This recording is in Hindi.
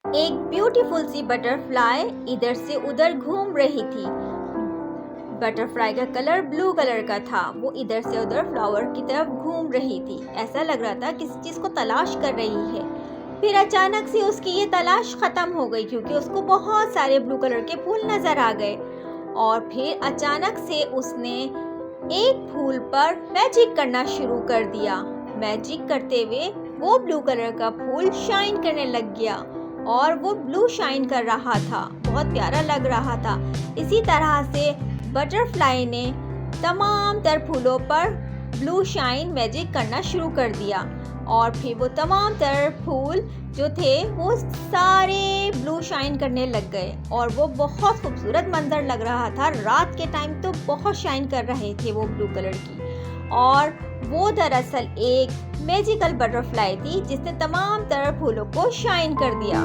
एक ब्यूटीफुल सी बटरफ्लाई इधर से उधर घूम रही थी। बटरफ्लाई का कलर ब्लू कलर का था। वो इधर से उधर फ्लावर की तरफ घूम रही थी। ऐसा लग रहा था किसी चीज़ को तलाश कर रही है। फिर अचानक से उसकी ये तलाश ख़त्म हो गई क्योंकि उसको बहुत सारे ब्लू कलर के फूल नज़र आ गए। और फिर अचानक से उसने एक फूल पर मैजिक करना शुरू कर दिया। मैजिक करते हुए वो ब्लू कलर का फूल शाइन करने लग गया और वो ब्लू शाइन कर रहा था, बहुत प्यारा लग रहा था। इसी तरह से बटरफ्लाई ने तमाम तर फूलों पर ब्लू शाइन मैजिक करना शुरू कर दिया और फिर वो तमाम तर फूल जो थे वो सारे ब्लू शाइन करने लग गए और वो बहुत खूबसूरत मंजर लग रहा था। रात के टाइम तो बहुत शाइन कर रहे थे वो ब्लू कलर की। और वो दरअसल एक मैजिकल बटरफ्लाई थी जिसने तमाम तरह फूलों को शाइन कर दिया।